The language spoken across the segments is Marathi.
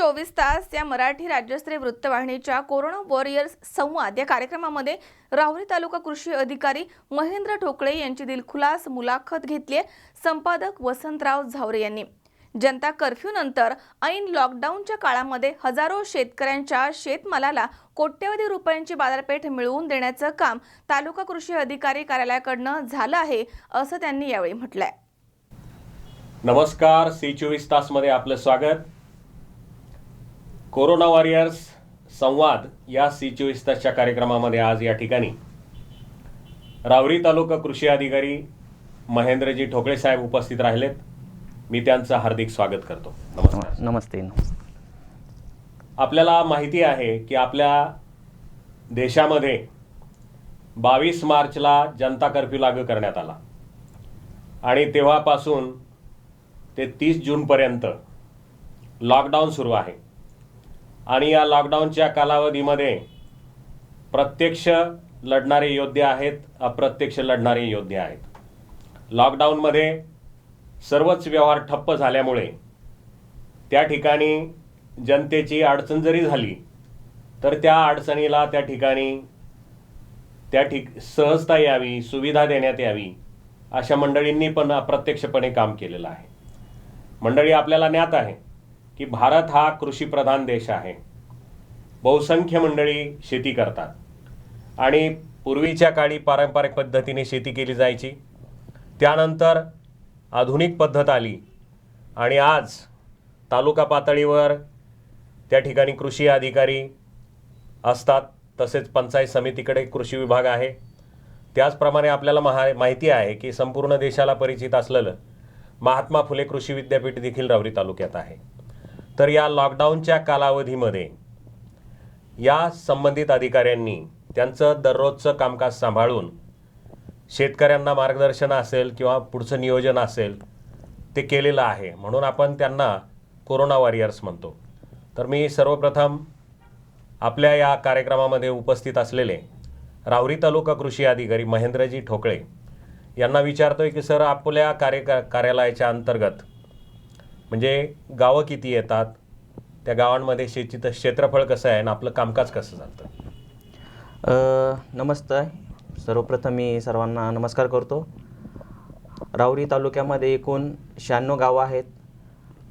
24 तास या मराठी राज्यस्तरीय वृत्तवाहिनीच्या कोरोना वॉरियर्स संवाद या कार्यक्रमामध्ये राहुरी तालुका कृषी अधिकारी महेंद्र ठोकळे यांची दिलखुलास मुलाखत घेतली आहे। संपादक वसंतराव झावरे यांनी जनता कर्फ्यू नंतर ऐन लॉकडाऊनच्या काळामध्ये हजारो शेतकऱ्यांच्या शेतमालाला कोट्यवधी रुपयांची बाजारपेठ मिळवून देण्याचं काम तालुका कृषी अधिकारी कार्यालयाकडून झालं आहे असं त्यांनी यावेळी म्हटलंय। नमस्कार, C24 तास मध्ये आपलं स्वागत। कोरोना वॉरियर्स संवाद या C24 तासच्या कार्यक्रमामध्ये आज या ठिकाणी राहुरी तालुका कृषी अधिकारी महेंद्रजी ठोकळे साहेब उपस्थित राहिलेत। मी त्यांचं हार्दिक स्वागत करतो। नमस्कार। नमस्ते। आपल्याला माहिती आहे की आपल्या देशामध्ये 22 मार्चला जनता कर्फ्यू लागू करण्यात आला आणि तेव्हापासून ते 30 जूनपर्यंत लॉकडाऊन सुरू आहे आणि या लॉकडाऊनच्या कालावधीमध्ये प्रत्यक्ष लढणारे योद्धे आहेत, अप्रत्यक्ष लढणारे योद्धे आहेत। लॉकडाऊनमध्ये सर्वच व्यवहार ठप्प झाल्यामुळे त्या ठिकाणी जनतेची अडचण जरी झाली तर त्या अडचणीला त्या ठिकाणी सहजता यावी, सुविधा देण्यात यावी अशा मंडळींनी पण अप्रत्यक्षपणे काम केलेलं आहे। मंडळी, आपल्याला ज्ञात आहे की भारत हा कृषीप्रधान देश आहे। बहुसंख्य मंडळी शेती करतात आणि पूर्वीच्या काळी पारंपरिक पद्धतीने शेती केली जायची, त्यानंतर आधुनिक पद्धत आली आणि आज तालुका पातळीवर त्या ठिकाणी कृषी अधिकारी असतात, तसेच पंचायत समितीकडे कृषी विभाग आहे। त्याचप्रमाणे आपल्याला माहिती आहे की संपूर्ण देशाला परिचित असलेलं महात्मा फुले कृषी विद्यापीठ देखील राहुरी तालुक्यात आहे। तर या लॉकडाऊनच्या कालावधीमध्ये या संबंधित अधिकाऱ्यांनी त्यांचं दररोजचं कामकाज सांभाळून शेतकऱ्यांना मार्गदर्शन असेल किंवा पुढचं नियोजन असेल ते केलेलं आहे, म्हणून आपण त्यांना कोरोना वॉरियर्स म्हणतो। तर मी सर्वप्रथम आपल्या या कार्यक्रमामध्ये उपस्थित असलेले राहुरी तालुका कृषी अधिकारी महेंद्रजी ठोकळे यांना विचारतोय की सर, आपल्या कार्यालयाच्या अंतर्गत म्हणजे गावं किती येतात, त्या गावांमध्ये शेतीचं क्षेत्रफळ कसं आहे आणि आपलं कामकाज कसं चालतं? नमस्ते। सर्वप्रथम मी सर्वांना नमस्कार करतो। राहुरी तालुक्यामध्ये एकूण 96 गावं आहेत,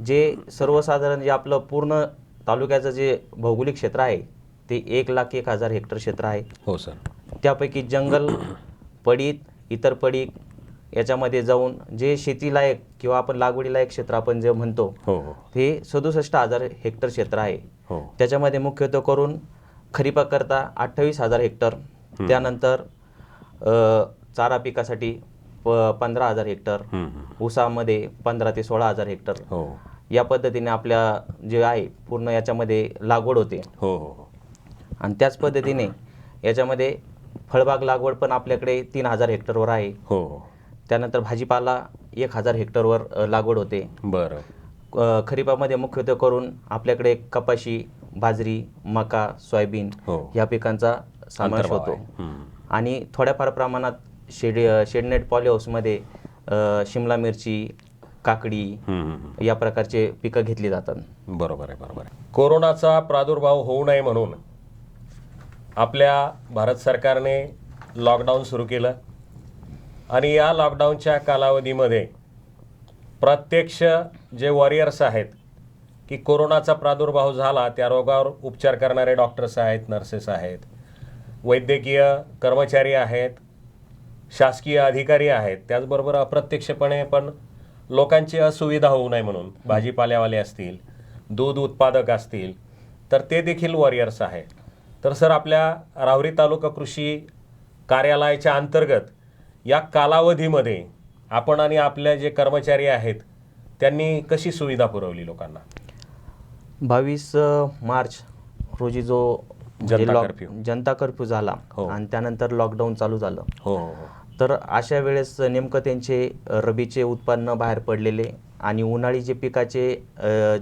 जे सर्वसाधारण जे आपलं पूर्ण तालुक्याचं जे भौगोलिक क्षेत्र आहे ते 1,01,000 हेक्टर क्षेत्र आहे। हो सर। त्यापैकी जंगल, पडीत, इतर पडीक याच्यामध्ये जाऊन जे शेतीलायक किंवा आपण लागवडीलायक क्षेत्र आपण जे म्हणतो ते 67,000 हेक्टर क्षेत्र आहे। त्याच्यामध्ये मुख्यत्वे करून खरीपाकरता 28,000 हेक्टर, त्यानंतर चारा पिकासाठी 15,000 हेक्टर, ऊसामध्ये 15,000 ते 16,000 हेक्टर या पद्धतीने आपल्या जे आहे पूर्ण याच्यामध्ये लागवड होते। आणि त्याच पद्धतीने याच्यामध्ये फळबाग लागवड पण आपल्याकडे 3,000 हेक्टरवर आहे। त्यानंतर भाजीपाला 1,000 हेक्टरवर लागवड होते। बरं। खरीपामध्ये मुख्यत्वे करून आपल्याकडे कपाशी, बाजरी, मका, सोयाबीन या पिकांचा समावेश होतो आणि थोड्याफार प्रमाणात शेडनेट पॉलीहाऊसमध्ये शिमला मिरची, काकडी या प्रकारचे पिकं घेतली जातात। बरोबर आहे। कोरोनाचा प्रादुर्भाव होऊ नये म्हणून आपल्या भारत सरकारने लॉकडाऊन सुरू केलं आणि या लॉकडाऊनच्या कालावधीमध्ये प्रत्यक्ष जे वॉरियर्स आहेत की कोरोनाचा प्रादुर्भाव झाला त्या रोगावर उपचार करणारे डॉक्टर्स आहेत, नर्सेस आहेत, वैद्यकीय कर्मचारी आहेत, शासकीय अधिकारी आहेत, त्याचबरोबर अप्रत्यक्षपणे पण लोकांची असुविधा होऊ नये म्हणून भाजीपाल्यावाले असतील, दूध उत्पादक असतील, तर ते देखील वॉरियर्स आहेत। तर सर, आपल्या राहुरी तालुका कृषी कार्यालयाच्या अंतर्गत या कालावधीमध्ये आपण आणि आपले जे कर्मचारी आहेत त्यांनी कशी सुविधा पुरवली लोकांना? 22 मार्च रोजी जो जनता कर्फ्यू झाला आणि त्यानंतर लॉकडाऊन चालू झालं, तर अशा वेळेस नेमकं त्यांचे रबीचे उत्पन्न बाहेर पडलेले आणि उन्हाळी जे पिकाचे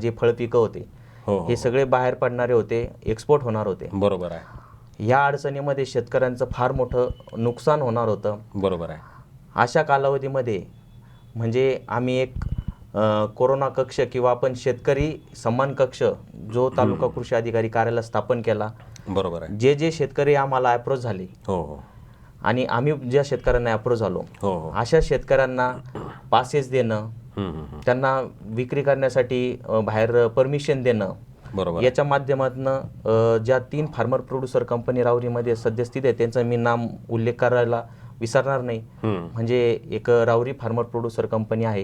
जे फळपिकं होते हे सगळे बाहेर पडणारे होते, एक्सपोर्ट होणार होते। बरोबर आहे। या अडचणीमध्ये शेतकऱ्यांचं फार मोठं नुकसान होणार होतं। बरोबर आहे। अशा कालावधीमध्ये म्हणजे आम्ही एक कोरोना कक्ष किंवा आपण शेतकरी सन्मान कक्ष जो तालुका कृषी अधिकारी कार्यालय स्थापन केला. बरोबर आहे. जे शेतकरी आम्हाला अप्रोच झाले आणि आम्ही ज्या शेतकऱ्यांना अप्रोच झालो अशा शेतकऱ्यांना पासेस देणं, त्यांना विक्री करण्यासाठी बाहेर परमिशन देणं, बरोबर याच्या माध्यमातून ज्या 3 फार्मर प्रोड्युसर कंपनी राहुरीमध्ये सद्यस्थित आहे त्यांचा मी नाम उल्लेख करायला विसरणार नाही. म्हणजे एक राहुरी फार्मर प्रोड्युसर कंपनी आहे,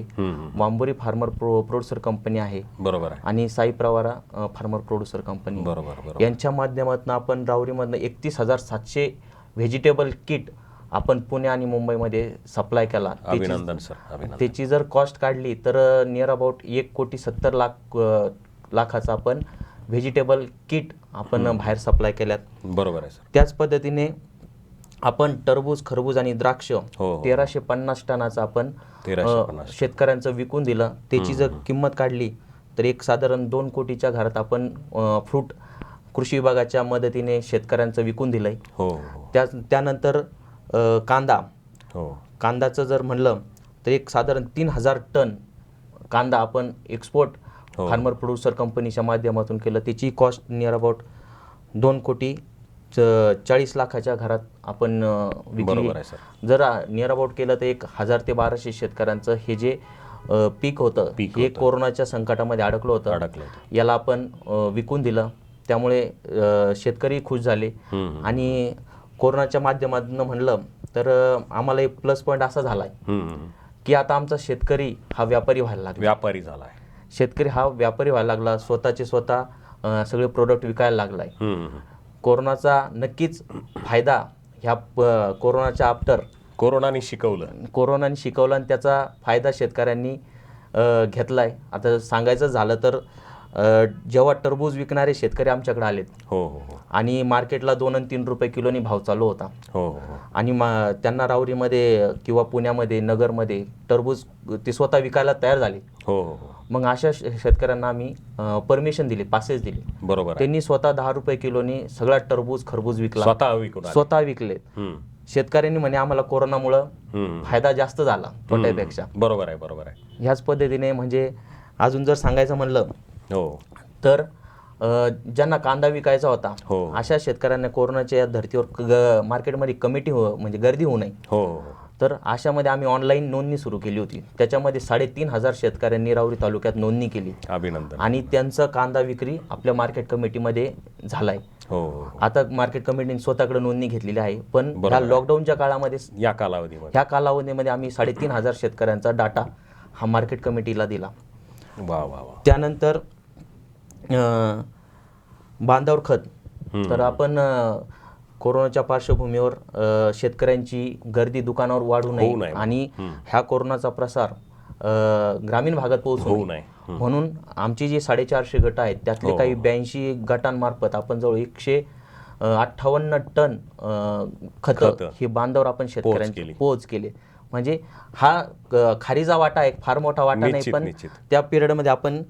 वांबोरी फार्मर प्रोड्युसर कंपनी आहे, बरोबर आहे, आणि Sai Pravara farmer producer company. बरोबर. यांच्या माध्यमातून आपण राहुरीमधनं 31,700 व्हेजिटेबल किट आपण पुणे आणि मुंबईमध्ये सप्लाय केला. अभिनंदन सर, अभिनंदन. त्याची जर कॉस्ट काढली तर नियर अबाउट 1,70,00,000 आपण व्हेजिटेबल किट आपण बाहेर सप्लाय केल्यात. बरोबर आहे सर. त्याच पद्धतीने आपण टरबूज, खरबूज आणि द्राक्ष 1,350 टनाचं आपण शेतकऱ्यांचं विकून दिलं. त्याची जर किंमत काढली तर एक साधारण 2 कोटीच्या घरात आपण फ्रूट कृषी विभागाच्या मदतीने शेतकऱ्यांचं विकून दिलंय. त्यानंतर कांदाचं जर म्हणलं तर एक साधारण 3,000 टन कांदा आपण एक्सपोर्ट फार्मर प्रोड्युसर कंपनीच्या माध्यमातून केलं. त्याची कॉस्ट नियर अबाउट 2,40,00,000च्या घरात आपण विकली. जर नियर अबाउट केलं तर 1,000 ते 1,200 शेतकऱ्यांचं हे जे पीक होतं हे कोरोनाच्या संकटामध्ये अडकलं होतं, याला आपण विकून दिलं. त्यामुळे शेतकरी खुश झाले. आणि कोरोनाच्या माध्यमातून म्हणलं तर आम्हाला एक प्लस पॉईंट असा झालाय की आता आमचा शेतकरी हा व्यापारी व्हायला लागला. शेतकरी हा व्यापारी व्हायला लागला, स्वतःचे स्वतः सगळे प्रोडक्ट विकायला लागलाय. कोरोनाचा नक्कीच फायदा ह्या कोरोनाच्या आफ्टर कोरोनाने शिकवलं आणि त्याचा फायदा शेतकऱ्यांनी घेतलाय. आता सांगायचं झालं तर जेव्हा टरबूज विकणारे शेतकरी आमच्याकडे आलेत आणि मार्केटला 2 आणि 3 रुपये किलोनी भाव चालू होता आणि त्यांना राहुरीमध्ये किंवा पुण्यामध्ये, नगरमध्ये टरबूज ते स्वतः विकायला तयार झाले. मग अशा शेतकऱ्यांना आम्ही परमिशन दिली, पासेस दिले. बरोबर. त्यांनी स्वतः 10 रुपये किलोनी सगळा टरबूज, खरबूज विकला, स्वतः विकले. शेतकऱ्यांनी म्हणे आम्हाला कोरोनामुळं फायदा जास्त झाला तोट्यापेक्षा. बरोबर आहे. ह्याच पद्धतीने म्हणजे अजून जर सांगायचं म्हणलं तर ज्यांना कांदा विकायचा होता अशा शेतकऱ्यांना कोरोनाच्या धर्तीवर मार्केटमध्ये कमिटी म्हणजे गर्दी होऊ नये तर अशामध्ये आम्ही ऑनलाईन नोंदणी सुरू केली होती. त्याच्यामध्ये 3,500 शेतकऱ्यांनी राहुरी तालुक्यात नोंदणी केली. अभिनंदन. आणि त्यांचं कांदा विक्री आपल्या मार्केट कमिटीमध्ये झालाय. आता मार्केट कमिटीने स्वतःकडे नोंदणी घेतलेली आहे. पण ह्या लॉकडाऊनच्या काळामध्ये ह्या कालावधीमध्ये आम्ही 3,500 शेतकऱ्यांचा डाटा हा मार्केट कमिटीला दिला. त्यानंतर बांधावर खत तर आपण कोरोनाच्या पार्श्वभूमीवर शेतकऱ्यांची गर्दी दुकानावर वाढू नये आणि ह्या कोरोनाचा प्रसार ग्रामीण भागात पोहोचू नये म्हणून आमची जी 450 गट आहेत त्यातले काही 82 गटांमार्फत आपण जवळ 158 टन खत हे बांधावर आपण शेतकऱ्यांची पोहोच केले. म्हणजे हा खारीचा वाटा एक फार मोठा वाटा नाही, पण त्या पिरियडमध्ये आपण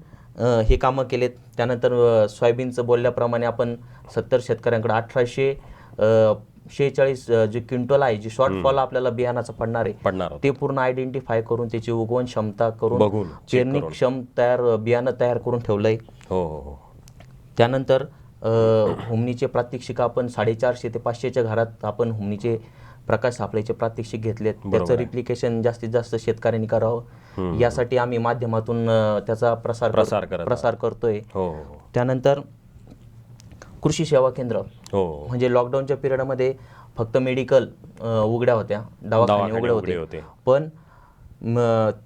हे कामं केलेत. त्यानंतर सोयाबीनचं बोलल्याप्रमाणे आपण 70 शेतकऱ्यांकडे 1846 जे क्विंटल आहे, जे शॉर्टफॉल आपल्याला बियाणाचं पडणार आहे ते पूर्ण आयडेंटिफाय करून त्याची उगवण क्षमता करून पेरणी क्षम बियाणं तयार करून ठेवलंय. त्यानंतर हुमणीचे प्रात्यक्षिक आपण 450 ते 500च्या घरात आपण हुमणीचे प्रकाश सापळेचे प्रात्यक्षिक घेतलेत. त्याचं रिप्लिकेशन जास्तीत जास्त शेतकऱ्यांनी करावं यासाठी आम्ही माध्यमातून त्याचा प्रसार करतोय. त्यानंतर कृषी सेवा केंद्र म्हणजे लॉकडाऊनच्या पिरियडमध्ये फक्त मेडिकल उघड्या होत्या, दवाखाने उघडे होते, पण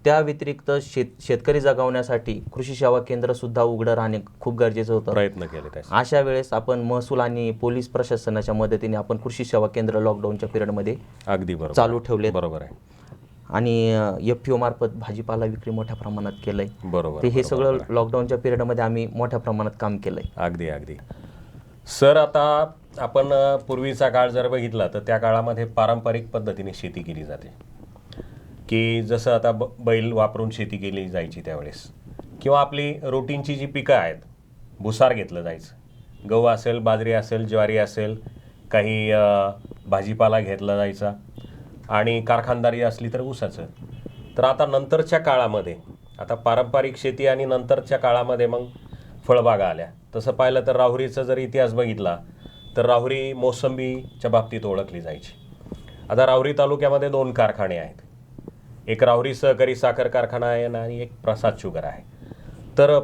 त्या व्यतिरिक्त शेतकरी जगवण्यासाठी कृषी सेवा केंद्र सुद्धा उघडं राहणे खूप गरजेचं होतं. प्रयत्न केले. अशा वेळेस आपण महसूल आणि पोलीस प्रशासनाच्या मदतीने आपण कृषी सेवा केंद्र लॉकडाऊनच्या पिरियडमध्ये अगदी चालू ठेवले. बरोबर आहे. आणि FPO मार्फत भाजीपाला विक्री मोठ्या प्रमाणात केलंय. बरोबर. हे सगळं लॉकडाऊनच्या पिरियडमध्ये आम्ही मोठ्या प्रमाणात काम केलंय. अगदी. सर, आता आपण पूर्वीचा काळ जर बघितला तर त्या काळामध्ये पारंपरिक पद्धतीने शेती केली जाते की जसं आता बैल वापरून शेती केली जायची त्यावेळेस, किंवा आपली रोटीनची जी पिकं आहेत, भुसार घेतलं जायचं, गहू असेल, बाजरी असेल, ज्वारी असेल, काही भाजीपाला घेतला जायचा आणि कारखानदारी असली तर ऊसाचं. तर आता नंतरच्या काळामध्ये आता पारंपरिक शेती आणि नंतरच्या काळामध्ये मग फळबागा आल्या. तसं पाहिलं तर राहुरीचा जर इतिहास बघितला तर राहुरी मोसंबीच्या बाबतीत ओळखली जायची. आता राहुरी तालुक्यामध्ये 2 कारखाने आहेत. एक राहुरी सहकारी साखर कारखाना आहे आणि एक प्रसाद शुगर आहे. तर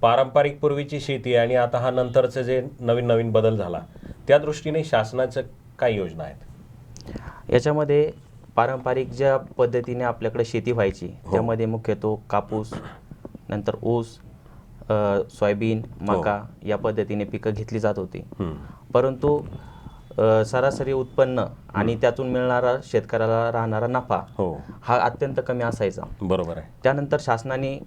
पारंपरिक पूर्वीची शेती आणि आता हा नंतरचे जे नवीन नवीन बदल झाला त्या दृष्टीने शासनाचं काय योजना आहेत? याच्यामध्ये पारंपरिक ज्या पद्धतीने आपल्याकडे शेती व्हायची त्यामध्ये मुख्यतः कापूस, नंतर ऊस, सोयाबीन, मका या पद्धतीने पिकं घेतली जात होती. परंतु सरासरी उत्पन्न आणि त्यातून मिळणारा शेतकऱ्याला राहणारा नफा हा अत्यंत कमी असायचा. बरोबर आहे. त्यानंतर शासनाने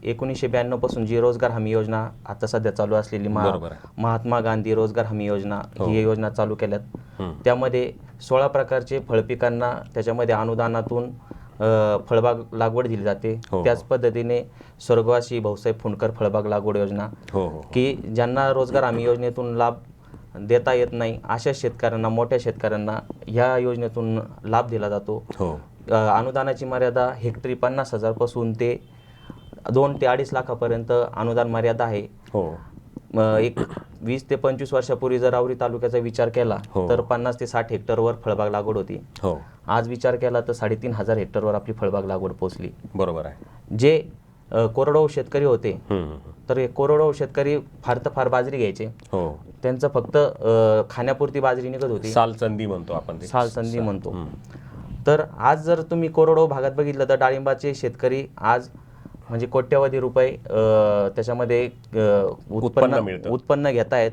1992 पासून जी रोजगार हमी योजना आता सध्या चालू असलेली महात्मा गांधी रोजगार हमी योजना ही योजना चालू केल्यात. त्यामध्ये 16 प्रकारचे फळपिकांना त्याच्यामध्ये अनुदानातून फळबाग लागवड दिली जाते. त्याच पद्धतीने स्वर्गवासी भाऊसाहेब फुंडकर फळबाग लागवड योजना की ज्यांना रोजगार हमी योजनेतून लाभ देता येत नाही अशा शेतकऱ्यांना, मोठ्या शेतकऱ्यांना ह्या योजनेतून लाभ दिला जातो. अनुदानाची मर्यादा हेक्टरी 50,000 पासून ते 2 ते 2.5 लाखापर्यंत अनुदान मर्यादा आहे. एक 20 ते 25 वर्षापूर्वी जर राहुरी तालुक्याचा विचार केला तर 50 ते 60 हेक्टरवर फळबाग लागवड होती. आज विचार केला तर 3,500 हेक्टरवर आपली फळबाग लागवड पोहोचली. बरोबर आहे. जे कोरडवाहू शेतकरी होते तर हे कोरडवाहू शेतकरी फार तर फार बाजरी घ्यायचे. त्यांचं फक्त खाण्यापुरती बाजरी निघत होती. सालचंदी म्हणतो आपण, सालचंदी म्हणतो. तर आज जर तुम्ही कोरडवाहू भागात बघितलं तर डाळिंबाचे शेतकरी आज म्हणजे कोट्यवधी रुपये त्याच्यामध्ये उत्पन्न घेत आहेत.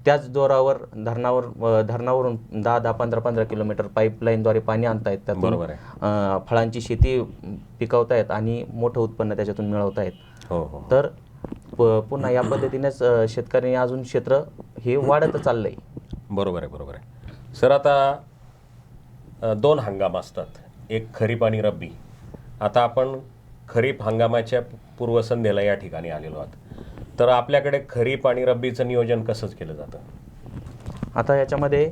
त्याच जोरावर धरणावरून 10-15 किलोमीटर पाईपलाईनद्वारे पाणी आणतायत. त्यातून फळांची शेती पिकवतायत आणि मोठं उत्पन्न त्याच्यातून मिळवतायत. तर पुन्हा या पद्धतीनेच शेतकऱ्यांनी अजून क्षेत्र हे वाढत चाललंय. बरोबर आहे, बरोबर आहे. सर, आता 2 हंगाम असतात, एक खरीप आणि रब्बी. आता आपण खरीप हंगामाच्या पूर्वसंध्येला या ठिकाणी आलेलो आहोत. तर आपल्याकडे खरीप आणि रब्बीचं नियोजन कसंच केलं जातं? आता याच्यामध्ये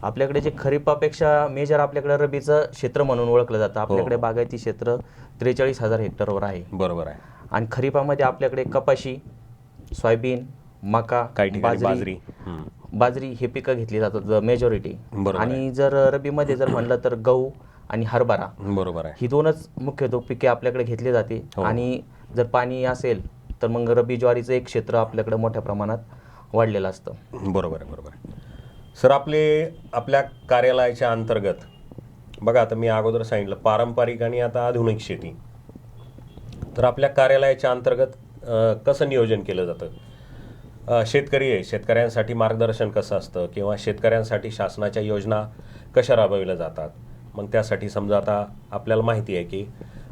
आपल्याकडे जे खरीपापेक्षा मेजर आपल्याकडे रब्बीचं क्षेत्र म्हणून ओळखलं जातं. आपल्याकडे बागायती क्षेत्र 43,000 हेक्टरवर आहे. बरोबर आहे. आणि खरीपामध्ये आपल्याकडे कपाशी, सोयाबीन, मका, बाजरी हे पिकं घेतली जातात मेजॉरिटी. आणि जर रब्बीमध्ये जर म्हणलं तर गहू आणि हरभरा, बरोबर आहे, ही 2च मुख्यतः पिके आपल्याकडे घेतली जाते. आणि जर पाणी असेल तर मग रब्बी ज्वारीचं एक क्षेत्र आपल्याकडे मोठ्या प्रमाणात वाढलेलं असतं. बरोबर आहे, बरोबर आहे. सर, आपल्या कार्यालयाच्या अंतर्गत बघा, आता मी अगोदर सांगितलं पारंपरिक आणि आता आधुनिक शेती. तर आपल्या कार्यालयाच्या अंतर्गत कसं नियोजन केलं जातं? शेतकरी आहे, शेतकऱ्यांसाठी मार्गदर्शन कसं असतं किंवा शेतकऱ्यांसाठी शासनाच्या योजना कशा राबविल्या जातात? मग त्यासाठी समजा आता आपल्याला माहिती आहे की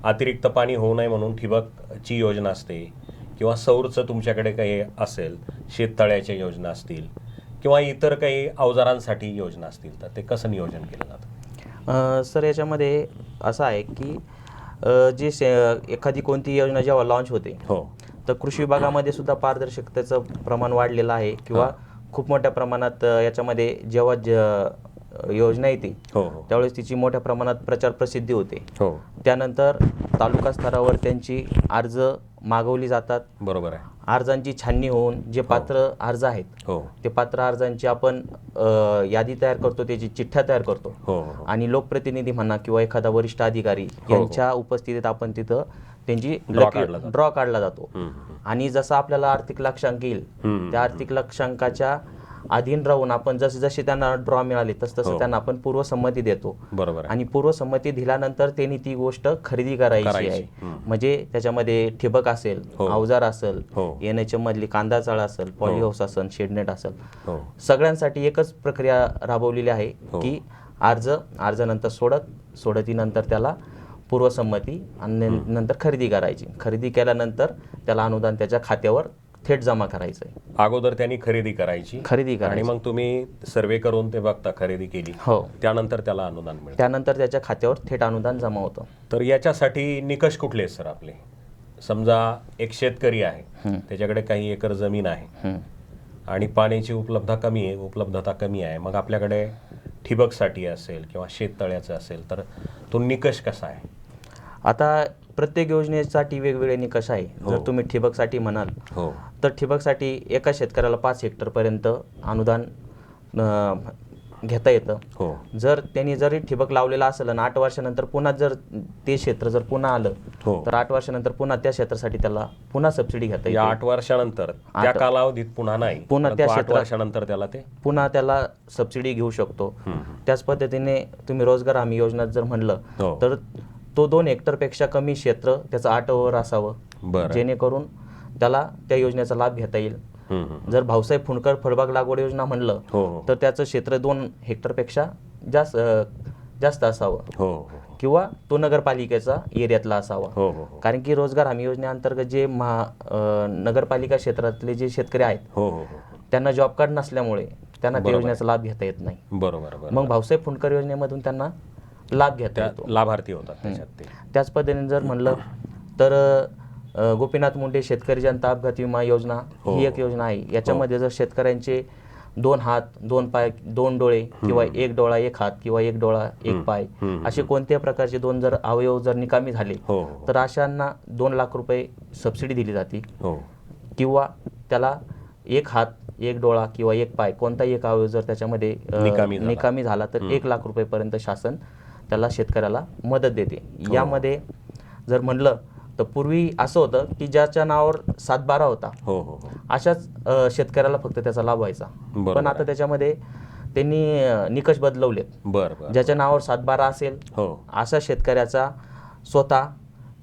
अतिरिक्त पाणी होऊ नये म्हणून ठिबकची योजना असते किंवा सौरचं तुमच्याकडे काही असेल, शेततळ्याच्या योजना असतील किंवा इतर काही अवजारांसाठी योजना असतील, तर ते कसं नियोजन केलं जातं? सर, याच्यामध्ये असं आहे की एखादी कोणती योजना जेव्हा लॉन्च होते तर कृषी विभागामध्ये सुद्धा पारदर्शकतेचं प्रमाण वाढलेलं आहे किंवा खूप मोठ्या प्रमाणात याच्यामध्ये जेव्हा योजना येते त्यावेळेस तिची मोठ्या प्रमाणात प्रचार प्रसिद्धी होते. त्यानंतर तालुका स्तरावर त्यांची अर्ज मागवली जातात. बरोबर आहे. अर्जांची छाननी होऊन जे पात्र अर्ज आहेत ते पात्र अर्जांची आपण यादी तयार करतो, त्याची चिठ्ठ्या तयार करतो आणि लोकप्रतिनिधी म्हणा किंवा एखादा वरिष्ठ अधिकारी यांच्या उपस्थितीत आपण तिथं त्यांची ड्रॉ काढला जातो. आणि जसं आपल्याला आर्थिक लक्षांक येईल त्या आर्थिक लक्षांकाच्या अधीन राहून आपण जसे त्यांना ड्रॉ मिळाले तसं त्यांना आपण पूर्वसंमती देतो. बरोबर. आणि पूर्वसंमती दिल्यानंतर त्यांनी ती गोष्ट खरेदी करायची आहे. म्हणजे त्याच्यामध्ये ठिबक असेल, अवजार असेल, NHM मधली कांदा चाळ असेल, पॉलीहाऊस असेल, शेडनेट असेल, सगळ्यांसाठी एकच प्रक्रिया राबवलेली आहे की अर्ज सोडतीनंतर त्याला पूर्वसंमती आणि नंतर खरेदी करायची. खरेदी केल्यानंतर त्याला अनुदान त्याच्या खात्यावर थेट जमा करायचं आहे. अगोदर त्यांनी खरेदी करायची आणि मग तुम्ही सर्वे करून ते बघता खरेदी केली, त्यानंतर त्याला अनुदान मिळतं, त्यानंतर त्याच्या खात्यावर थेट अनुदान जमा होतं. तर याच्यासाठी निकष कुठले आहेत सर आपले? समजा एक शेतकरी आहे, त्याच्याकडे काही एकर जमीन आहे आणि पाण्याची उपलब्धता कमी आहे, मग आपल्याकडे ठिबकसाठी असेल किंवा शेततळ्याचं असेल तर तो निकष कसा आहे? आता प्रत्येक योजनेसाठी वेगवेगळे निकष आहे. जर तुम्ही ठिबकसाठी म्हणाल हो तर ठिबकसाठी एका शेतकऱ्याला 5 हेक्टरपर्यंत अनुदान घेता येतं. हो जर त्यांनी जरी ठिबक लावलेला असेल आणि 8 वर्षानंतर पुन्हा जर ते क्षेत्र जर पुन्हा आलं हो. तर 8 वर्षानंतर पुन्हा त्या क्षेत्रासाठी त्याला पुन्हा सबसिडी घेता या येते. 8 वर्षानंतर त्या कालावधीत पुन्हा नाही, पुन्हा त्या 8 क्षेत्रात- वर्षानंतर त्याला ते पुन्हा त्याला सबसिडी घेऊ शकतो. त्याच पद्धतीने तुम्ही रोजगार हमी योजनेत जर म्हणलं हो. तर तो 2 हेक्टरपेक्षा कमी क्षेत्र त्याचं 8 वर असावं, बरं. जेणेकरून त्याला त्या योजनेचा लाभ घेता येईल. जर भाऊसाहेब फुंडकर फळबाग लागवड योजना म्हणलं हो हो तर त्याचं क्षेत्र 2 हेक्टरपेक्षा जास्त असावं हो किंवा तो नगरपालिकेचा एरियातला असावा. हो हो कारण की रोजगार हमी योजनेअंतर्गत जे नगरपालिका क्षेत्रातले जे शेतकरी आहेत हो हो त्यांना जॉब कार्ड नसल्यामुळे त्यांना त्या बरोबर योजनेचा लाभ घेता येत नाही. बरोबर बरोबर. मग भाऊसाहेब फुंडकर योजनेमधून त्यांना लाभ घेता त्या येतो. लाभार्थी होतात त्याच्यात ते. त्याच पद्धतीने जर म्हणलं तर गोपीनाथ मुंडे शेतकरी जनता अपघात विमा योजना ही एक योजना आहे. याच्यामध्ये जर शेतकऱ्यांचे 2 हात 2 पाय 2 डोळे किंवा 1 डोळा 1 हात किंवा 1 डोळा 1 पाय असे कोणत्याही प्रकारचे 2 जर अवयव जर निकामी झाले हो तर अशांना 2 लाख रुपये सबसिडी दिली जाते. हो किंवा त्याला 1 हात 1 डोळा किंवा 1 पाय कोणताही एक अवयव जर त्याच्यामध्ये निकामी झाला तर 1 लाख रुपयेपर्यंत शासन त्याला शेतकऱ्याला मदत देते. यामध्ये जर म्हणलं तर पूर्वी असं होतं की ज्याच्या नावावर 7/12 होता हो हो हो अशाच शेतकऱ्याला फक्त त्याचा लाभ व्हायचा. बरोबर पण आता त्याच्यामध्ये त्यांनी निकष बदलवलेत. बरं बरं ज्याच्या नावावर 7/12 असेल हो अशा शेतकऱ्याचा स्वतः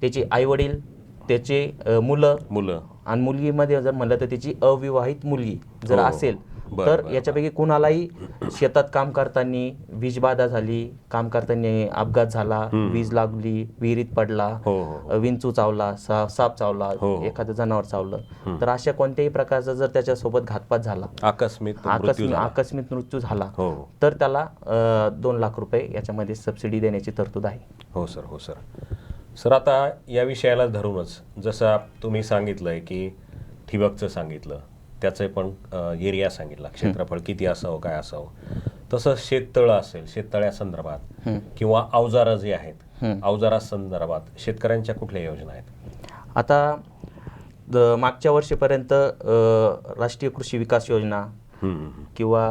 त्याचे आईवडील त्याचे मुलं आणि मुलगीमध्ये जर म्हणलं तर त्याची अविवाहित मुलगी जर हो. असेल बरं, तर बरं, याच्यापैकी कुणालाही शेतात काम करताना वीज बाधा झाली, काम करताना अपघात झाला, वीज लागली, विहिरीत पडला, हो हो विंचू चावला, साप चावला, हो. एखादं जनावर चावलं तर अशा कोणत्याही प्रकारचा जर त्याच्यासोबत घातपात झाला, आकस्मिक मृत्यू झाला. आकस्मिक मृत्यू झाला हो तर त्याला 2 लाख रुपये याच्यामध्ये सबसिडी देण्याची तरतूद आहे. हो सर हो सर. सर आता या विषयाला धरूनच जसं तुम्ही सांगितलंय की ठिबकचं सांगितलं, त्याचं पण एरिया सांगितला, क्षेत्रफळ किती असावं काय असावं, तसं शेततळं असेल, शेततळ्यासंदर्भात किंवा अवजारं जे आहेत अवजारासंदर्भात शेतकऱ्यांच्या कुठल्या योजना आहेत? आता मागच्या वर्षीपर्यंत राष्ट्रीय कृषी विकास योजना किंवा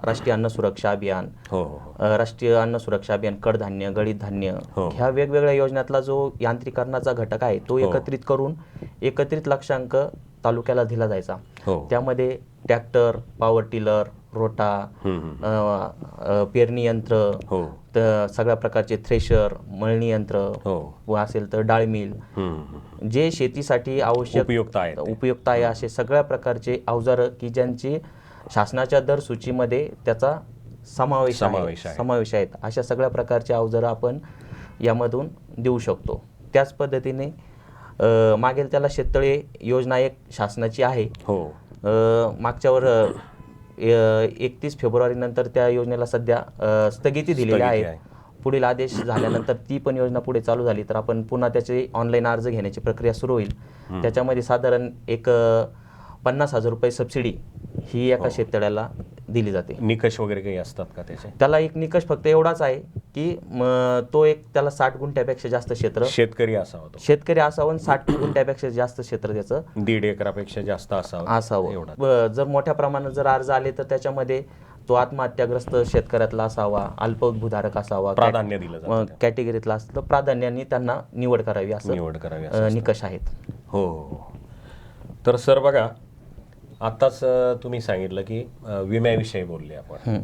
राष्ट्रीय अन्न सुरक्षा अभियान, हो हो राष्ट्रीय अन्न सुरक्षा अभियान, कडधान्य, गळीत धान्य हो. ह्या वेगवेगळ्या योजनातला जो यांत्रिकरणाचा घटक आहे तो एकत्रित करून एकत्रित लक्षांक तालुक्याला दिला जायचा. हो त्यामध्ये ट्रॅक्टर, पॉवर टिलर, रोटा, पेरणी यंत्र, हो तर सगळ्या प्रकारचे थ्रेशर, मळणी यंत्र हो व असेल तर डाळ मिल, जे शेतीसाठी आवश्यक उपयुक्त आहे असे सगळ्या प्रकारचे अवजारं की ज्यांची शासनाच्या दर सूचीमध्ये त्याचा समावेश आहेत, अशा सगळ्या प्रकारचे अवजारं आपण यामधून देऊ शकतो. त्याच पद्धतीने मागेल त्याला शेततळे योजना एक शासनाची आहे. हो मागच्यावर 31 फेब्रुवारी नंतर त्या योजनेला सध्या स्थगिती दिलेली आहे. पुढील आदेश झाल्यानंतर ती पण योजना पुढे चालू झाली तर आपण पुन्हा त्याचे ऑनलाईन अर्ज घेण्याची प्रक्रिया सुरू होईल. त्याच्यामध्ये साधारण एक 50,000 रुपये सबसिडी ही एका शेततळ्याला दिली जाते. निकष वगैरे काही असतात का त्याचे? त्याला एक निकष फक्त एवढाच आहे की तो एक त्याला 60 गुंठ्यापेक्षा जास्त क्षेत्र शेतकरी असावं, 60 गुंठ्यापेक्षा जास्त क्षेत्र त्याचं 1.5 एकरापेक्षा जास्त असावं. जर मोठ्या प्रमाणात जर अर्ज आले तर त्याच्यामध्ये तो आत्महत्याग्रस्त शेतकऱ्यातला असावा, अल्पभूधारक असावा, प्राधान्य दिलं जातं, कॅटेगरीतला असलं प्राधान्याने त्यांना निवड करावी असं निकष आहेत. हो हो. तर सर बघा, आत्ताच तुम्ही सांगितलं की विम्याविषयी बोलले आपण,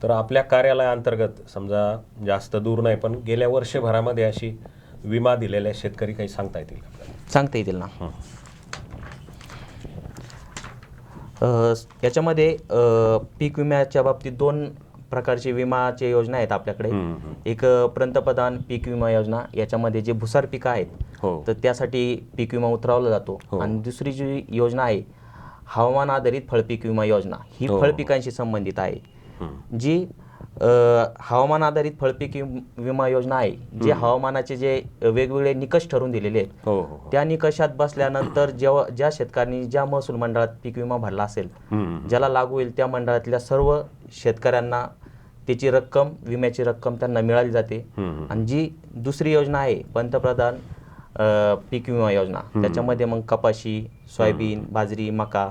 तर आपल्या कार्यालयाअंतर्गत समजा जास्त दूर नाही पण गेल्या वर्षभरामध्ये अशी विमा दिलेल्या शेतकरी काही सांगता येतील आपल्याला? सांगता येतील ना. याच्यामध्ये पीक विम्याच्या बाबतीत 2 प्रकारचे विमाचे योजना आहेत आपल्याकडे. एक पंतप्रधान पीक विमा योजना, याच्यामध्ये जे भुसार पिकं आहेत तर त्यासाठी पीक विमा उतरवला जातो. आणि दुसरी जी योजना आहे हवामान आधारित फळपीक विमा योजना, ही फळपिकांशी संबंधित आहे. जी हवामान आधारित फळपीक विमा योजना आहे, जे हवामानाचे जे वेगवेगळे निकष ठरवून दिलेले आहेत त्या निकषात बसल्यानंतर जेव्हा ज्या शेतकऱ्यांनी ज्या महसूल मंडळात पीक विमा भरला असेल, ज्याला लागू होईल त्या मंडळातल्या सर्व शेतकऱ्यांना त्याची रक्कम, विम्याची रक्कम त्यांना मिळाली जाते. आणि जी दुसरी योजना आहे पंतप्रधान पीक विमा योजना, त्याच्यामध्ये मग कपाशी, सोयाबीन, बाजरी, मका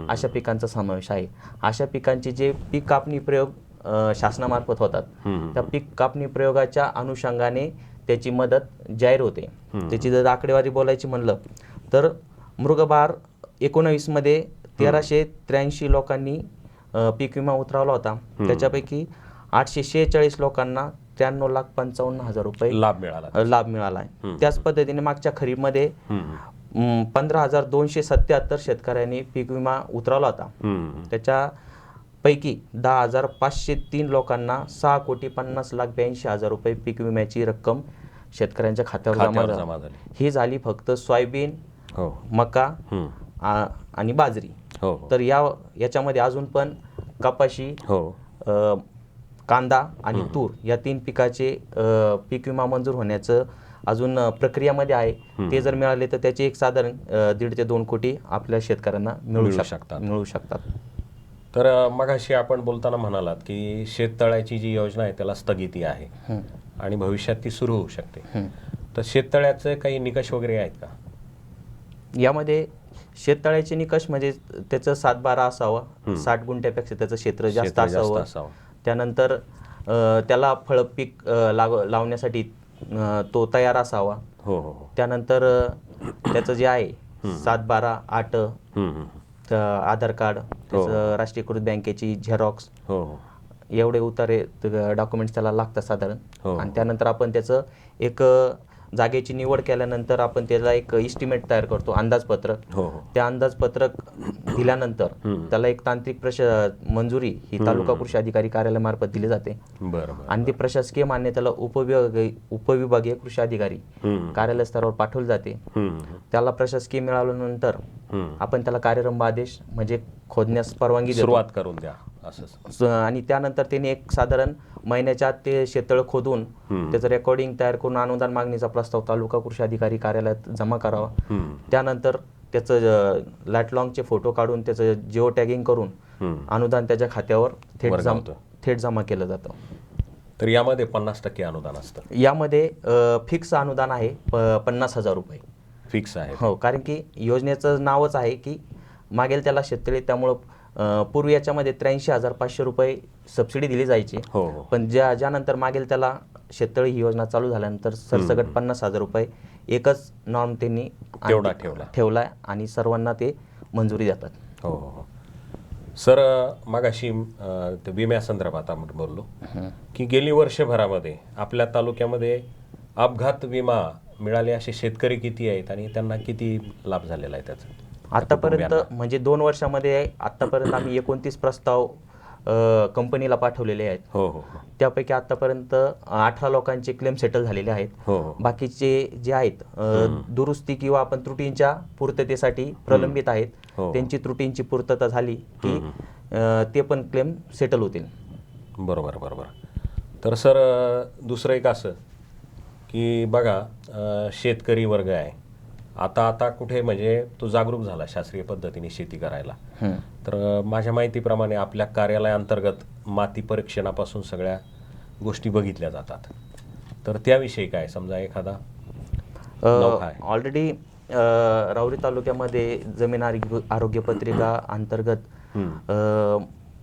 अशा पिकांचा समावेश आहे. अशा पिकांचे जे पीक कापणी प्रयोग शासनामार्फत होतात, त्या पीक कापणी प्रयोगाच्या अनुषंगाने त्याची मदत जाहीर होते. त्याची जर आकडेवारी बोलायची म्हणलं तर मृगबहार 19 मध्ये 1383 लोकांनी पीक विमा उतरवला होता. त्याच्यापैकी 846 लोकांना 93,55,000 रुपये लाभ मिळाला आहे. त्याच पद्धतीने मागच्या खरीपमध्ये 15,277 शेतकऱ्यांनी पीक विमा उतरवला होता. त्याच्यापैकी 10,503 लोकांना 6,50,82,000 रुपये पीक विम्याची रक्कम शेतकऱ्यांच्या खात्यावर जमा झाली. ही झाली फक्त सोयाबीन, मका आणि बाजरी. तर याच्यामध्ये अजून पण कपाशी, कांदा आणि तूर या 3 पिकाचे पीक विमा मंजूर होण्याचं अजून प्रक्रियामध्ये आहे. ते जर मिळाले तर त्याचे एक साधारण 1.5 ते 2 कोटी आपल्या शेतकऱ्यांना मिळू शकतात. तर मगाशी आपण बोलताना म्हणालात की शेततळ्याची जी योजना आहे त्याला स्थगिती आहे आणि भविष्यात ती सुरू होऊ शकते. तर शेततळ्याचे काही निकष वगैरे आहेत का? यामध्ये शेततळ्याचे निकष म्हणजे त्याचं 7-12 असावं, 60 गुंठ्यापेक्षा त्याचं क्षेत्र जास्त असावं. त्यानंतर त्याला फळ पीक लावण्यासाठी तो तयार असावा. त्यानंतर त्याचं जे आहे 7-12-8 आधार कार्ड, त्याचं राष्ट्रीयकृत बँकेची झेरॉक्स, एवढे उतारे डॉक्युमेंट्स त्याला लागतात साधारण. आणि त्यानंतर आपण त्याचं एक जागेची निवड केल्यानंतर आपण त्याला एक इस्टिमेट तयार करतो, अंदाजपत्रक. त्या अंदाजपत्रक दिल्यानंतर त्याला एक तांत्रिक मंजुरी ही तालुका कृषी अधिकारी कार्यालयामार्फत दिली जाते. आणि ती प्रशासकीय मान्यतेला उपविभागीय कृषी अधिकारी कार्यालय स्तरावर पाठवली जाते. त्याला प्रशासकीय मिळाल्यानंतर आपण त्याला कार्यरंभ आदेश म्हणजे खोदण्यास परवानगी सुरुवात करून द्या आणि त्यानंतर त्यांनी एक साधारण महिन्याच्या आत ते शेततळ खोदून त्याचं रेकॉर्डिंग तयार करून अनुदान मागणीचा प्रस्ताव तालुका कृषी अधिकारी कार्यालयात जमा करावा. त्यानंतर त्याचं लॅटलॉंगचे फोटो काढून त्याचं जिओ टॅगिंग करून अनुदान त्याच्या खात्यावर थेट जमा केलं जातं. तर यामध्ये 50% अनुदान असतं. यामध्ये फिक्स अनुदान आहे 50,000 रुपये फिक्स आहे. हो, कारण की योजनेचं नावच आहे की मागेल त्याला शेततळे. त्यामुळं पूर्वी याच्यामध्ये 83,500 रुपये सबसिडी दिली जायची. पण ज्यानंतर मागेल त्याला शेततळी ही योजना चालू झाल्यानंतर सरसकट 50,000 रुपये एकच नॉर्म त्यांनी ठेवलाय आणि सर्वांना ते मंजुरी देतात. सर, मगाशी विम्यासंदर्भात आपण बोललो की गेली वर्षभरामध्ये आपल्या तालुक्यामध्ये अपघात विमा मिळाले असे शेतकरी किती आहेत आणि त्यांना किती लाभ झालेला आहे त्याचा? आतापर्यंत म्हणजे 2 वर्षामध्ये आतापर्यंत आम्ही 29 प्रस्ताव कंपनीला पाठवलेले आहेत. त्यापैकी आतापर्यंत 18 लोकांचे क्लेम सेटल झालेले आहेत. बाकीचे जे आहेत दुरुस्ती किंवा आपण त्रुटींच्या पूर्ततेसाठी प्रलंबित आहेत. त्यांची त्रुटींची पूर्तता झाली की ते पण क्लेम सेटल होतील. बरोबर. तर सर, दुसरं एक असं की बघा, शेतकरी वर्ग आहे आता कुठे म्हणजे तो जागरूक झाला शास्त्रीय पद्धतीने शेती करायला. तर माझ्या माहितीप्रमाणे आपल्या कार्यालयाअंतर्गत माती परीक्षणापासून सगळ्या गोष्टी बघितल्या जातात. तर त्याविषयी काय, समजा एखादा ऑलरेडी राहुरी तालुक्यामध्ये जमीन आरोग्य पत्रिका अंतर्गत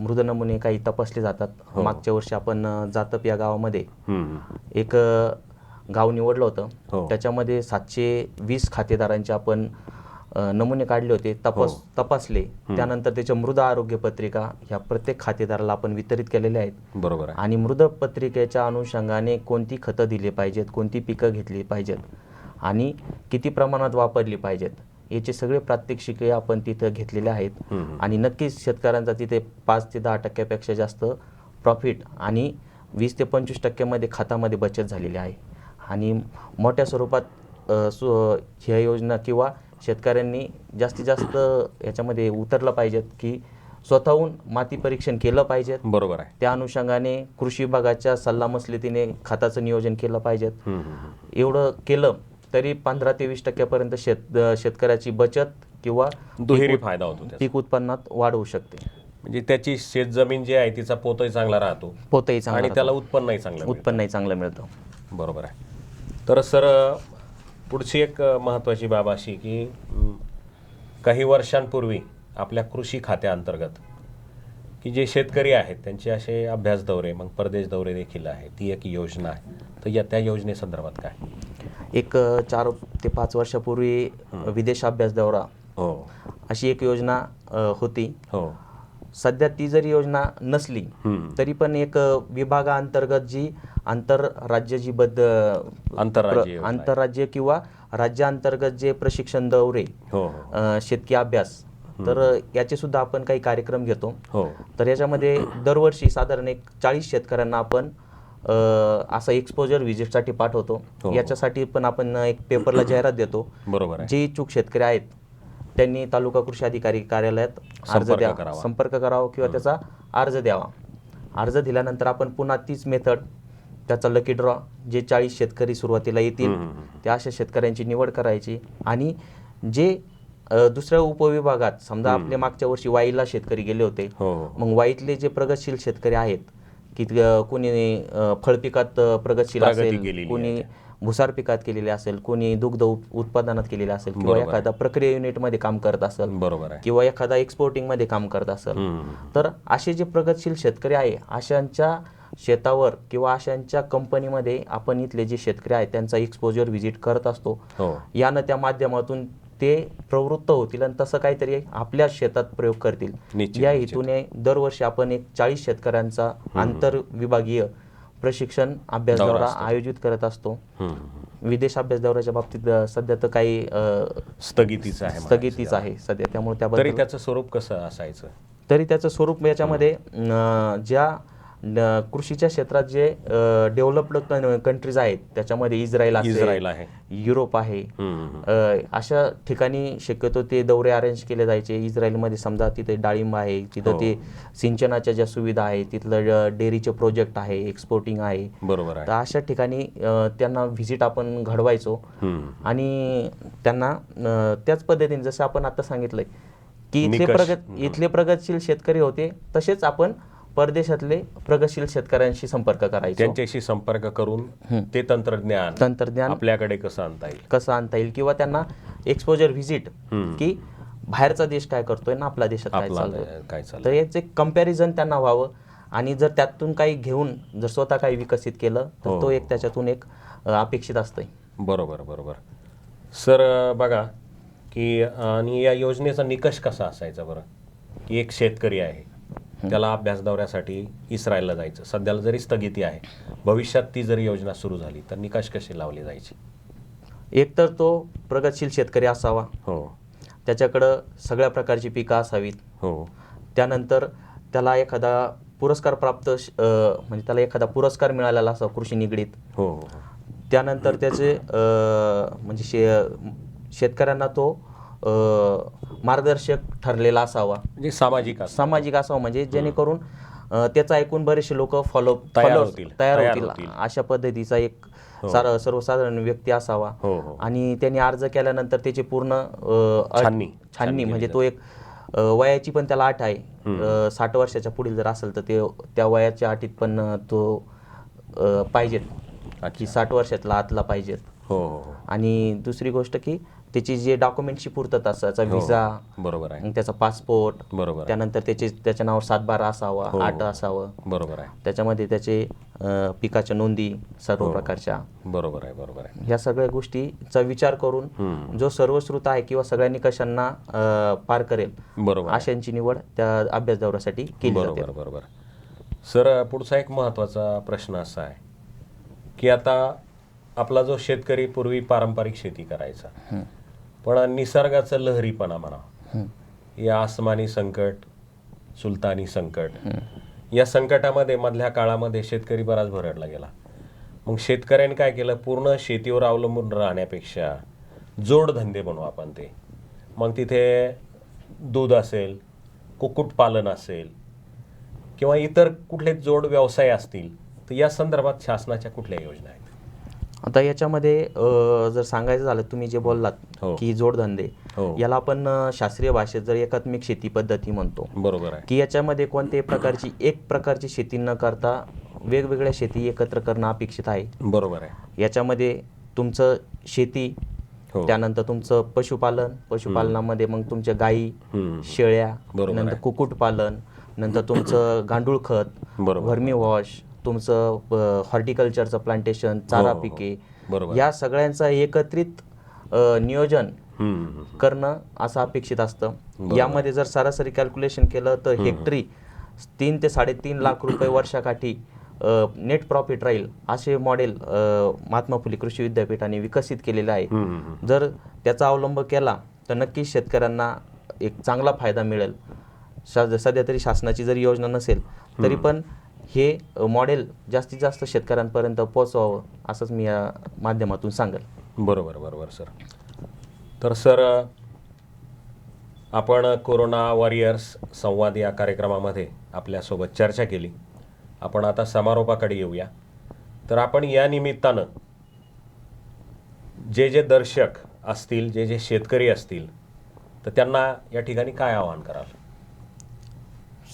मृद नमुने काही तपासले जातात. मागच्या वर्षी आपण जातप या गावामध्ये एक गाव निवडलं होतं. त्याच्यामध्ये 720 खातेदारांचे आपण नमुने काढले होते, तपासले. त्यानंतर त्याच्या मृद आरोग्य पत्रिका ह्या प्रत्येक खातेदाराला आपण वितरित केलेल्या आहेत. बरोबर आहे. आणि मृद पत्रिकेच्या अनुषंगाने कोणती खतं दिली पाहिजेत, कोणती पिकं घेतली पाहिजेत आणि किती प्रमाणात वापरली पाहिजेत याचे सगळे प्रात्यक्षिके आपण तिथं घेतलेले आहेत. आणि नक्कीच शेतकऱ्यांचा तिथे 5 ते 10% जास्त प्रॉफिट आणि 20 ते 25% खात्यामध्ये बचत झालेली आहे. आणि मोठ्या स्वरूपात ह्या योजना किंवा शेतकऱ्यांनी जास्तीत जास्त याच्यामध्ये उतरलं पाहिजेत की स्वतःहून माती परीक्षण केलं पाहिजे. बरोबर आहे. त्या अनुषंगाने कृषी विभागाच्या सल्लामसलतीने खताचं नियोजन केलं पाहिजेत. एवढं केलं तरी 15 ते 20% शेतकऱ्याची बचत किंवा दुहेरी फायदा होतो, पीक उत्पन्नात वाढ होऊ शकते. म्हणजे त्याची शेतजमीन जी आहे तिचा पोतही चांगला राहतो आणि त्याला उत्पन्नही चांगलं मिळतं. बरोबर आहे. तर सर, पुढची एक महत्त्वाची बाब अशी की काही वर्षांपूर्वी आपल्या कृषी खात्याअंतर्गत की जे शेतकरी आहेत त्यांचे असे अभ्यास दौरे मग परदेश दौरे देखील आहे, ती एक योजना आहे. तर त्या योजनेसंदर्भात काय? एक 4 ते 5 वर्षापूर्वी विदेश अभ्यास दौरा हो अशी एक योजना होती. हो सध्या ती जरी योजना नसली तरी पण एक विभागाअंतर्गत जी आंतरराज्य जी आंतरराज्य योजना आहे. आंतरराज्य किंवा राज्यांतर्गत जे प्रशिक्षण दौरे, हो शेतकी अभ्यास, तर याचे सुद्धा आपण काही कार्यक्रम घेतो. हो तर याच्यामध्ये दरवर्षी साधारण एक 40 शेतकऱ्यांना आपण असा एक्सपोजर व्हिजिटसाठी पाठवतो. हो. याच्यासाठी पण आपण एक पेपरला जाहिरात देतो. बरोबर आहे. जे इच्छुक शेतकरी आहेत त्यांनी तालुका कृषी अधिकारी कार्यालयात अर्ज संपर्क द्यावा, करावा. संपर्क करावा किंवा त्याचा अर्ज द्यावा. अर्ज दिल्यानंतर आपण पुन्हा तीच मेथड, त्याचा लकी ड्रॉ, जे 40 शेतकरी सुरुवातीला येतील त्या अशा शेतकऱ्यांची निवड करायची. आणि जे दुसऱ्या उपविभागात समजा आपले मागच्या वर्षी वाईला शेतकरी गेले होते, हो मग वाईतले जे प्रगतशील शेतकरी आहेत की कोणी फळपिकात प्रगतशील प्रगती असेल, केलेली कोणी आहे. भुसार पिकात केलेले असेल, कोणी दुग्ध उत्पादनात केलेले असेल, किंवा बरोबर आहे. एखादा प्रक्रिया युनिटमध्ये काम करत असेल, बरोबर आहे. किंवा एखादा एक्सपोर्टिंगमध्ये काम करत असेल, तर असे जे प्रगतशील शेतकरी आहे अशांच्या शेतावर किंवा अशांच्या कंपनीमध्ये आपण इथले जे शेतकरी आहेत त्यांचा एक्सपोजर व्हिजिट करत असतो. हो यानं त्या माध्यमातून ते प्रवृत्त होतील आणि तसं काहीतरी आपल्या शेतात प्रयोग करतील. निश्चित, या निश्चित. हेतूने दरवर्षी आपण एक 40 शेतकऱ्यांचा आंतरविभागीय प्रशिक्षण अभ्यास दौरा दौरा असतो. आयोजित करत असतो. विदेश अभ्यास दौऱ्याच्या बाबतीत सध्या तर काही स्थगितीच आहे स्थगितीच आहे सध्या, त्यामुळे तरी त्याबद्दल त्याचं स्वरूप कसं असायचं? तरी त्याचं स्वरूप याच्यामध्ये ज्या कृषीच्या क्षेत्रात जे डेव्हलप्ड कंट्रीज आहेत त्याच्यामध्ये इस्रायल इस्रायल आहे. युरोप आहे, अशा ठिकाणी शक्यतो ते दौरे अरेंज केले जायचे. इस्रायलमध्ये समजा तिथे डाळिंब आहे, तिथं ते सिंचनाच्या ज्या सुविधा आहे, तिथलं डेअरीचे प्रोजेक्ट आहे, एक्सपोर्टिंग आहे. बरोबर आहे. तर अशा ठिकाणी त्यांना व्हिजिट आपण घडवायचो आणि त्यांना त्याच पद्धतीने जसं आपण आता सांगितलंय की इथले प्रगतशील शेतकरी होते, तसेच आपण परदेशातले प्रगतशील शेतकऱ्यांशी संपर्क करायचो. त्यांच्याशी संपर्क करून ते तंत्रज्ञान आपल्याकडे कसं आणता येईल किंवा त्यांना एक्सपोजर व्हिजिट की बाहेरचा देश काय करतोय ना आपला देशात काय चालतंय, तर याचे कंपॅरिझन त्यांना व्हावं. आणि जर त्यातून काही घेऊन जर स्वतः काही विकसित केलं तर तो एक त्याच्यातून एक अपेक्षित असतंय. बरोबर बरोबर. सर बघा की आणि या योजनेचा निकष कसा असायचा बरं? की एक शेतकरी आहे, त्याला अभ्यास दौऱ्यासाठी इस्रायलला जायचं, सध्याला जरी स्थगिती आहे, भविष्यात ती जरी योजना सुरू झाली तर निकष कसे लावले जायचे? एक तर तो प्रगतशील शेतकरी असावा, हो त्याच्याकडं सगळ्या प्रकारची पिकं असावीत, हो त्यानंतर त्याला एखादा पुरस्कार प्राप्त म्हणजे त्याला एखादा पुरस्कार मिळालेला असावा कृषी निगडीत, हो हो. त्यानंतर त्याचे म्हणजे शेतकऱ्यांना तो मार्गदर्शक ठरलेला असावा, म्हणजे सामाजिक असावा, म्हणजे जेणेकरून त्याचं ऐकून बरेचसे लोक तयार तयार होतील अशा पद्धतीचा एक सर्वसाधारण व्यक्ती असावा. आणि त्यांनी अर्ज केल्यानंतर त्याची पूर्ण छाननी म्हणजे तो एक वयाची पण त्याला अट आहे, 60 वर्षाच्या पुढील जर असेल तर ते त्या वयाच्या अटीत पण तो पाहिजेत की 60 वर्षातला आतला पाहिजेत. आणि दुसरी गोष्ट की त्याची जे डॉक्युमेंटची पूर्तता त्याचा व्हिसा, बरोबर आहे, त्याचा पासपोर्ट, बरोबर, त्यानंतर त्याच्या नावावर 7/12 असावा, 8 असावं, बरोबर आहे, त्याच्यामध्ये त्याचे पिकाच्या नोंदी सर्व प्रकारच्या, बरोबर आहे. ह्या सगळ्या गोष्टीचा विचार करून जो सर्वश्रुत आहे किंवा सगळ्या निकषांना पार करेल बरोबर अशांची निवड त्या अभ्यास दौऱ्यासाठी केली जाते. बरोबर. सर पुढचा एक महत्त्वाचा प्रश्न असा आहे की आता आपला जो शेतकरी पूर्वी पारंपरिक शेती करायचा, पण निसर्गाचं लहरीपणा म्हणा, या आसमानी संकट, सुलतानी संकट, या संकटामध्ये मधल्या काळामध्ये शेतकरी बराच भरडला गेला. मग शेतकऱ्यांनी काय केलं, पूर्ण शेतीवर अवलंबून राहण्यापेक्षा जोडधंदे बनवू आपण ते. मग तिथे दूध असेल, कुक्कुटपालन असेल किंवा इतर कुठले जोड व्यवसाय असतील, तर या संदर्भात शासनाच्या कुठल्या योजना आहेत? आता याच्यामध्ये जर सांगायचं झालं, तुम्ही जे बोललात की जोडधंदे, याला आपण शास्त्रीय भाषेत जर एकात्मिक शेती पद्धती म्हणतो. बरोबर आहे. की याच्यामध्ये कोणत्याही प्रकारची एक प्रकारची शेती न करता वेगवेगळ्या शेती एकत्र करणं अपेक्षित आहे. बरोबर आहे. याच्यामध्ये तुमचं शेती त्यानंतर तुमचं पशुपालनामध्ये मग तुमच्या गायी, शेळ्या, नंतर कुक्कुटपालन, नंतर तुमचं गांडूळ खत, व्हर्मी वॉश, तुमचं हॉर्टिकल्चरचं प्लांटेशन, चारा पिके, या सगळ्यांचं एकत्रित नियोजन करणं असं अपेक्षित असतं। यामध्ये जर सरासरी कॅल्क्युलेशन केलं तर हेक्टरी 3 ते 3.5 लाख रुपये वर्षाकाठी नेट प्रॉफिट राहील असे मॉडेल महात्मा फुले कृषी विद्यापीठाने विकसित केलेले आहे। जर त्याचा अवलंब केला तर नक्कीच शेतकऱ्यांना एक चांगला फायदा मिळेल। सध्या तरी शासनाची जरी योजना नसेल तरी पण हे मॉडेल जास्तीत जास्त शेतकऱ्यांपर्यंत पोहोचवावं असंच मी या माध्यमातून सांगेल। बरोबर सर। तर सर, आपण कोरोना वॉरियर्स संवाद या कार्यक्रमामध्ये आपल्यासोबत चर्चा केली। आपण आता समारोपाकडे येऊया। तर आपण या निमित्तानं जे दर्शक असतील, जे शेतकरी असतील, तर त्यांना या ठिकाणी काय आवाहन कराल?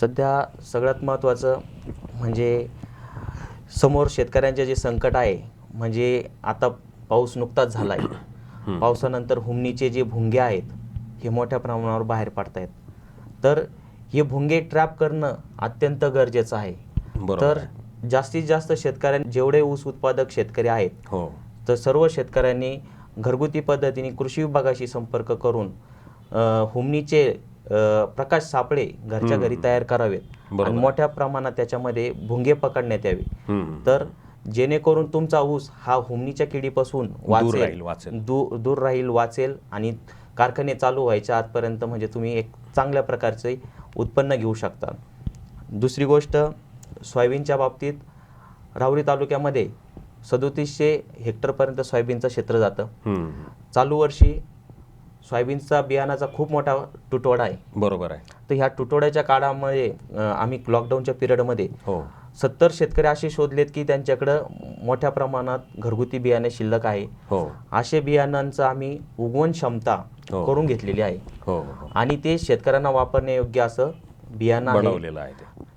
सध्या सगळ्यात महत्त्वाचं म्हणजे समोर शेतकऱ्यांचे जे संकट आहे, म्हणजे आता पाऊस नुकताच झाला आहे, पावसानंतर हुमणीचे जे भुंगे आहेत हे मोठ्या प्रमाणावर बाहेर पडत आहेत। तर हे भुंगे ट्रॅप करणं अत्यंत गरजेचं आहे। तर जास्तीत जास्त शेतकऱ्यांनी, जेवढे ऊस उत्पादक शेतकरी आहेत तर सर्व शेतकऱ्यांनी घरगुती पद्धतीने कृषी विभागाशी संपर्क करून हुमणीचे प्रकाश सापळे घरच्या घरी तयार करावेत आणि मोठ्या प्रमाणात त्याच्यामध्ये भुंगे पकडण्यात यावे, तर जेणेकरून तुमचा ऊस हा हुमणीच्या किडीपासून दूर राहील, वाचेल आणि कारखाने चालू व्हायच्या आजपर्यंत म्हणजे तुम्ही एक चांगल्या प्रकारचे उत्पन्न घेऊ शकता। दुसरी गोष्ट, सोयाबीनच्या बाबतीत राहुरी तालुक्यामध्ये 3700 हेक्टरपर्यंत सोयाबीनचं क्षेत्र जातं। चालू वर्षी सोयाबीनचा बियाणाचा खूप मोठा तुटवडा आहे। बरोबर आहे। तर ह्या तुटवड्याच्या काळामध्ये आम्ही लॉकडाऊनच्या पिरियडमध्ये 70 शेतकरी असे शोधलेत की त्यांच्याकडं मोठ्या प्रमाणात घरगुती बियाणे शिल्लक आहे। असे बियाणांचं आम्ही उगवण क्षमता करून घेतलेली आहे आणि ते शेतकऱ्यांना वापरण्यायोग्य असं बियाणं बनवलेलं आहे।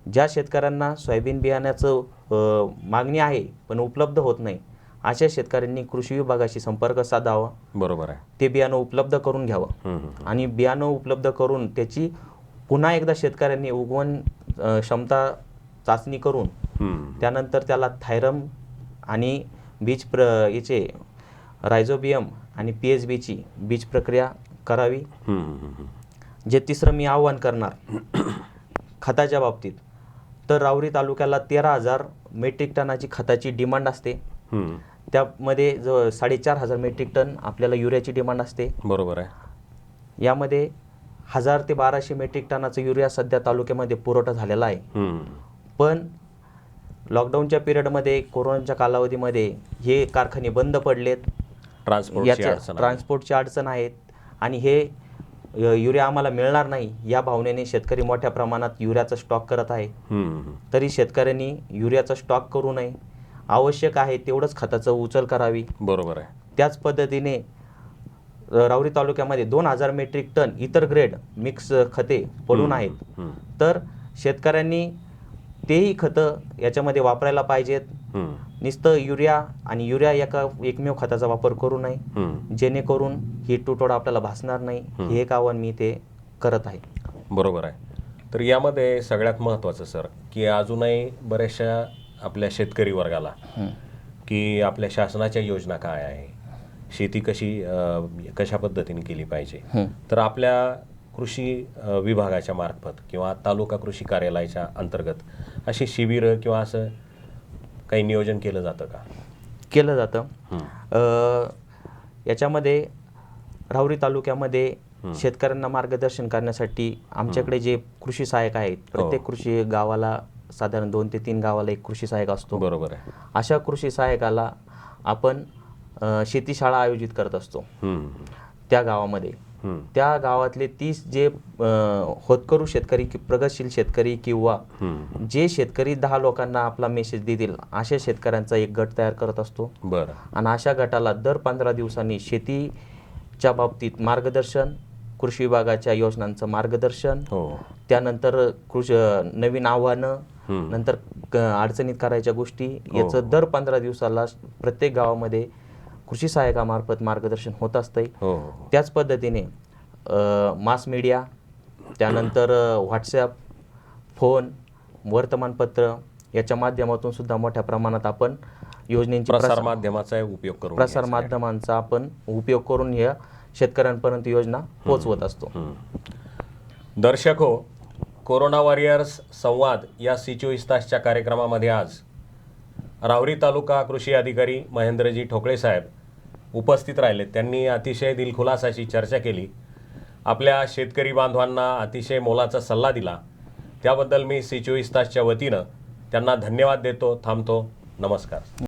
ज्या शेतकऱ्यांना सोयाबीन बियाण्याचं मागणी आहे पण उपलब्ध होत नाही, अशा शेतकऱ्यांनी कृषी विभागाशी संपर्क साधावा। बरोबर आहे। ते बियाणं उपलब्ध करून घ्यावं आणि बियाणं उपलब्ध करून त्याची पुन्हा एकदा शेतकऱ्यांनी उगवण क्षमता चाचणी करून त्यानंतर त्याला थायरम आणि याचे रायझोबियम आणि PSBची बीज प्रक्रिया करावी। जे तिसरं मी आव्हान करणार खताच्या बाबतीत, तर राहुरी तालुक्याला 13,000 मेट्रिक टनाची खताची डिमांड असते। त्यामध्ये 4,500 मेट्रिक टन आपल्याला युरियाची डिमांड असते। बरोबर आहे। यामध्ये 1000 ते 1200 मेट्रिक टनाचा युरिया सध्या तालुक्यामध्ये पुरवठा झालेला आहे। पण लॉकडाऊनच्या पिरियडमध्ये, कोरोनाच्या कालावधीमध्ये हे कारखाने बंद पडलेत, ट्रान्सपोर्टची अडचण आहेत आणि हे युरिया आम्हाला मिळणार नाही या भावनेने शेतकरी मोठ्या प्रमाणात युरियाचा स्टॉक करत आहे। तरी शेतकऱ्यांनी युरियाचा स्टॉक करू नये, आवश्यक आहे तेवढंच खताचं उचल करावी। बरोबर आहे। त्याच पद्धतीने राहुरी तालुक्यामध्ये 2000 मेट्रिक टन इतर ग्रेड मिक्स खते पडून आहेत, तर शेतकऱ्यांनी तेही खतं याच्यामध्ये वापरायला पाहिजेत। नुसतं युरिया आणि युरिया एकमेव खताचा वापर करू नये, जेणेकरून ही तुटवडा आपल्याला भासणार नाही, हे एक आव्हान मी ते करत आहे। बरोबर आहे। तर यामध्ये सगळ्यात महत्त्वाचं सर की अजूनही बऱ्याचशा आपल्या शेतकरी वर्गाला की आपल्या शासनाच्या योजना काय आहे, शेती कशा पद्धतीने केली पाहिजे, तर आपल्या कृषी विभागाच्या मार्फत किंवा तालुका कृषी कार्यालयाच्या अंतर्गत अशी शिबिरं किंवा असं काही नियोजन केलं जातं का? केलं जातं। याच्यामध्ये राहुरी तालुक्यामध्ये शेतकऱ्यांना मार्गदर्शन करण्यासाठी आमच्याकडे जे कृषी सहाय्यक आहेत, प्रत्येक कृषी गावाला साधारण 2 ते 3 गावाला एक कृषी सहाय्यक असतो। बरोबर आहे। अशा कृषी सहाय्यकाला आपण शेती शाळा आयोजित करत असतो त्या गावामध्ये। त्या गावातले 30 जे होतकरू शेतकरी, प्रगतशील शेतकरी किंवा जे शेतकरी 10 लोकांना आपला मेसेज देतील अशा शेतकऱ्यांचा एक गट तयार करत असतो। आणि अशा गटाला दर 15 दिवसांनी शेतीच्या बाबतीत मार्गदर्शन, कृषी विभागाच्या योजनांचं मार्गदर्शन, त्यानंतर नवीन आव्हानं, नंतर अडचणीत करायच्या गोष्टी, याचं दर 15 दिवसाला प्रत्येक गावामध्ये कृषी सहाय्यकामार्फत मार्गदर्शन होत असतंय. हो हो त्याच पद्धतीने मास मीडिया, त्यानंतर व्हॉट्सॲप, फोन, वर्तमानपत्र याच्या माध्यमातून सुद्धा मोठ्या प्रमाणात आपण योजनेची प्रसार माध्यमाचा उपयोग करून प्रसार माध्यमांचा आपण उपयोग करून ह्या शेतकऱ्यांपर्यंत योजना पोहोचवत असतो. दर्शक हो, कोरोना वॉरियर्स संवाद या 24 तासच्या कार्यक्रमामध्ये आज राहुरी तालुका कृषी अधिकारी महेंद्रजी ठोकळे साहेब उपस्थित राहिले. त्यांनी अतिशय दिलखुलास अशी चर्चा केली, आपल्या शेतकरी बांधवांना अतिशय मोलाचा सल्ला दिला. त्याबद्दल मी 24 तासच्या वतीनं त्यांना धन्यवाद देतो. थांबतो. नमस्कार.